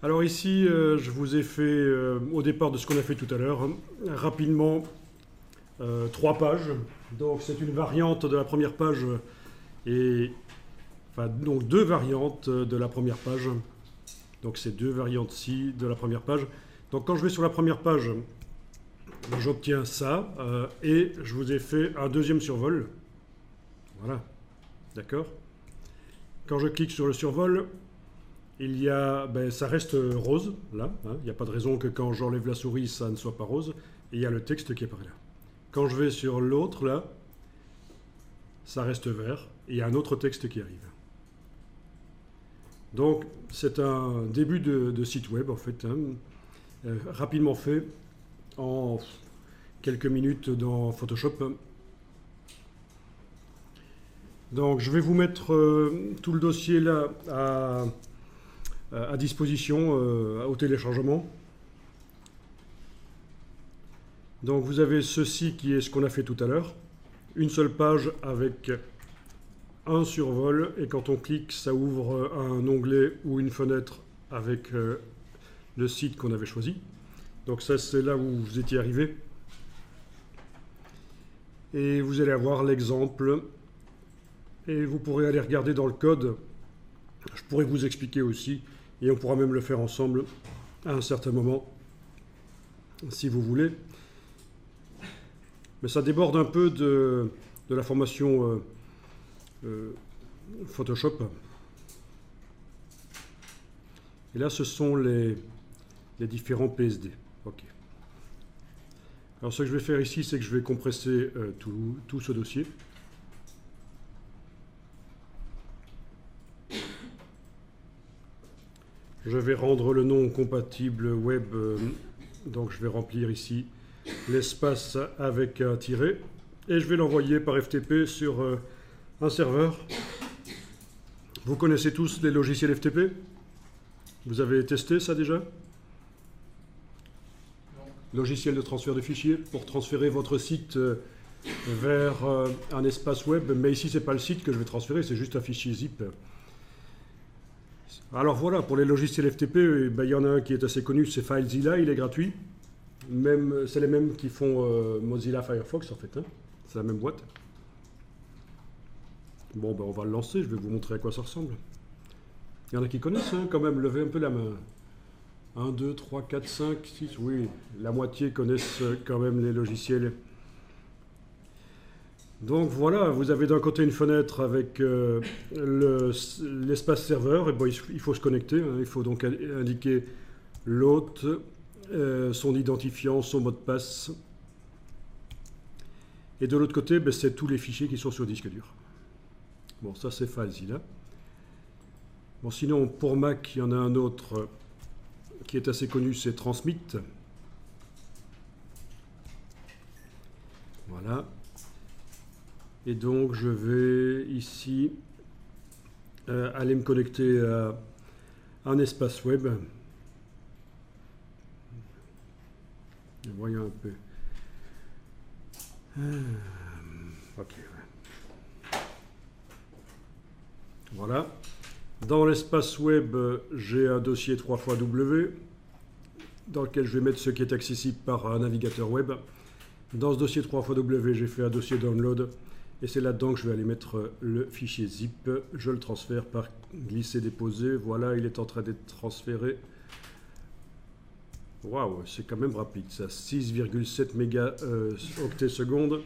Alors ici, je vous ai fait, au départ de ce qu'on a fait tout à l'heure, rapidement 3 pages. Donc c'est une variante de la première page et enfin donc 2 variantes de la première page. Donc c'est 2 variantes-ci de la première page. Donc quand je vais sur la première page, j'obtiens ça et je vous ai fait un deuxième survol. Voilà, d'accord. Quand je clique sur le survol, il y a, ça reste rose, là. Hein. Il n'y a pas de raison que quand j'enlève la souris, ça ne soit pas rose. Et il y a le texte qui apparaît là. Quand je vais sur l'autre, là, ça reste vert. Et il y a un autre texte qui arrive. Donc, c'est un début de site web, en fait, hein, rapidement fait, en quelques minutes dans Photoshop. Donc, je vais vous mettre tout le dossier là à disposition au téléchargement. Donc vous avez ceci qui est ce qu'on a fait tout à l'heure. Une seule page avec un survol et quand on clique, ça ouvre un onglet ou une fenêtre avec le site qu'on avait choisi. Donc ça, c'est là où vous étiez arrivé. Et vous allez avoir l'exemple. Et vous pourrez aller regarder dans le code. Je pourrais vous expliquer aussi. Et on pourra même le faire ensemble à un certain moment, si vous voulez. Mais ça déborde un peu de la formation Photoshop. Et là, ce sont les différents PSD. OK. Alors, ce que je vais faire ici, c'est que je vais compresser tout ce dossier. Je vais rendre le nom compatible web, donc je vais remplir ici l'espace avec un tiret et je vais l'envoyer par FTP sur un serveur. Vous connaissez tous les logiciels FTP? Vous avez testé ça déjà? Non. Logiciel de transfert de fichiers pour transférer votre site vers un espace web, mais ici c'est pas le site que je vais transférer, c'est juste un fichier zip. Alors voilà, pour les logiciels FTP, il y en a un qui est assez connu, c'est FileZilla, il est gratuit. C'est les mêmes qui font Mozilla Firefox en fait, hein. C'est la même boîte. Bon, on va le lancer, je vais vous montrer à quoi ça ressemble. Il y en a qui connaissent hein, quand même, levez un peu la main. 1, 2, 3, 4, 5, 6, oui, la moitié connaissent quand même les logiciels. Donc voilà, vous avez d'un côté une fenêtre avec l'espace serveur, et il faut se connecter, hein, il faut donc indiquer l'hôte, son identifiant, son mot de passe. Et de l'autre côté, c'est tous les fichiers qui sont sur disque dur. Bon, ça c'est FileZilla. Bon, sinon, pour Mac, il y en a un autre qui est assez connu, c'est Transmit. Voilà. Et donc, je vais ici aller me connecter à un espace web. Voyons un peu. OK. Ouais. Voilà. Dans l'espace web, j'ai un dossier 3xW dans lequel je vais mettre ce qui est accessible par un navigateur web. Dans ce dossier 3xW, j'ai fait un dossier download. Et c'est là-dedans que je vais aller mettre le fichier zip. Je le transfère par glisser-déposer. Voilà, il est en train d'être transféré. Waouh, c'est quand même rapide, ça. 6,7 mégaoctets secondes.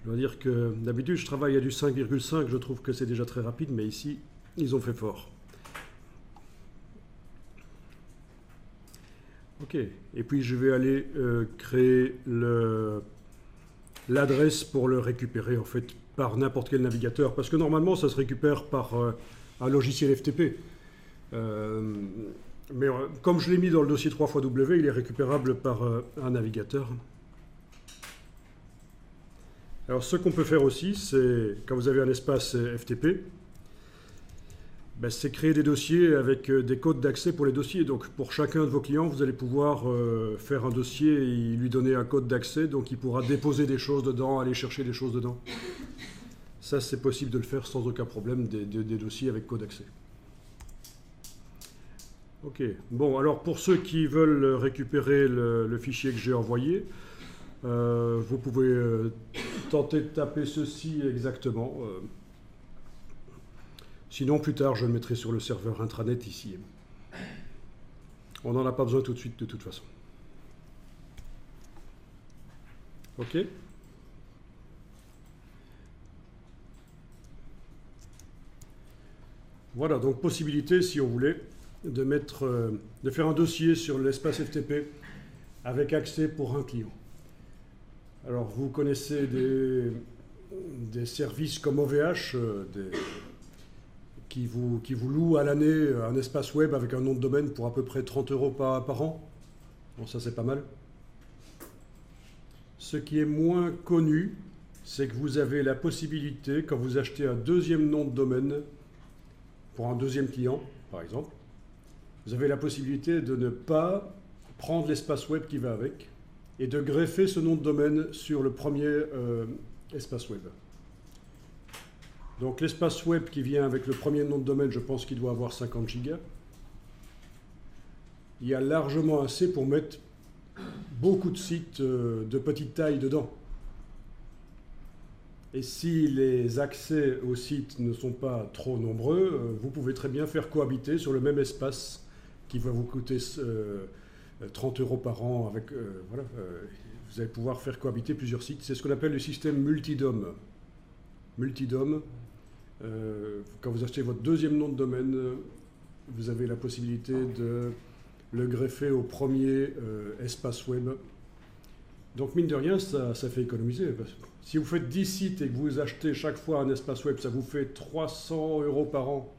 Je dois dire que d'habitude, je travaille à du 5,5. Je trouve que c'est déjà très rapide, mais ici, ils ont fait fort. OK. Et puis, je vais aller créer l'adresse pour le récupérer en fait par n'importe quel navigateur parce que normalement ça se récupère par un logiciel FTP mais comme je l'ai mis dans le dossier 3xW, il est récupérable par un navigateur. Alors ce qu'on peut faire aussi, c'est quand vous avez un espace FTP, c'est créer des dossiers avec des codes d'accès pour les dossiers. Donc pour chacun de vos clients, vous allez pouvoir faire un dossier et lui donner un code d'accès. Donc il pourra déposer des choses dedans, aller chercher des choses dedans. Ça, c'est possible de le faire sans aucun problème, des dossiers avec code d'accès. Ok. Bon, alors pour ceux qui veulent récupérer le fichier que j'ai envoyé, vous pouvez tenter de taper ceci exactement. Sinon, plus tard, je le mettrai sur le serveur intranet ici. On n'en a pas besoin tout de suite, de toute façon. Ok. Voilà, donc possibilité, si on voulait, de faire un dossier sur l'espace FTP avec accès pour un client. Alors, vous connaissez des services comme OVH qui vous louent à l'année un espace web avec un nom de domaine pour à peu près 30 € par an. Bon, ça c'est pas mal. Ce qui est moins connu, c'est que vous avez la possibilité, quand vous achetez un deuxième nom de domaine, pour un deuxième client, par exemple, vous avez la possibilité de ne pas prendre l'espace web qui va avec et de greffer ce nom de domaine sur le premier espace web. Donc l'espace web qui vient avec le premier nom de domaine, je pense qu'il doit avoir 50 gigas. Il y a largement assez pour mettre beaucoup de sites de petite taille dedans. Et si les accès aux sites ne sont pas trop nombreux, vous pouvez très bien faire cohabiter sur le même espace qui va vous coûter 30 € par an. Voilà, vous allez pouvoir faire cohabiter plusieurs sites. C'est ce qu'on appelle le système multi-DOM. Multi-DOM, quand vous achetez votre deuxième nom de domaine, vous avez la possibilité de le greffer au premier espace web. Donc mine de rien, ça fait économiser. Si vous faites 10 sites et que vous achetez chaque fois un espace web, ça vous fait 300 € par an.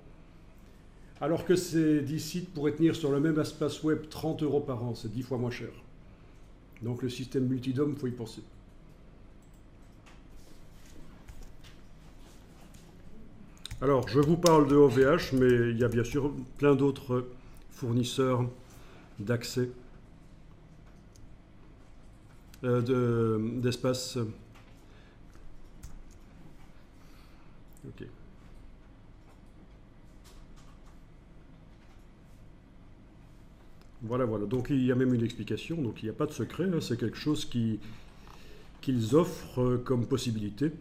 Alors que ces 10 sites pourraient tenir sur le même espace web 30 € par an, c'est 10 fois moins cher. Donc le système multi-DOM, il faut y penser. Alors, je vous parle de OVH, mais il y a bien sûr plein d'autres fournisseurs d'accès, d'espace. Ok. Voilà, voilà. Donc il y a même une explication, donc il n'y a pas de secret, hein. C'est quelque chose qu'ils offrent comme possibilité.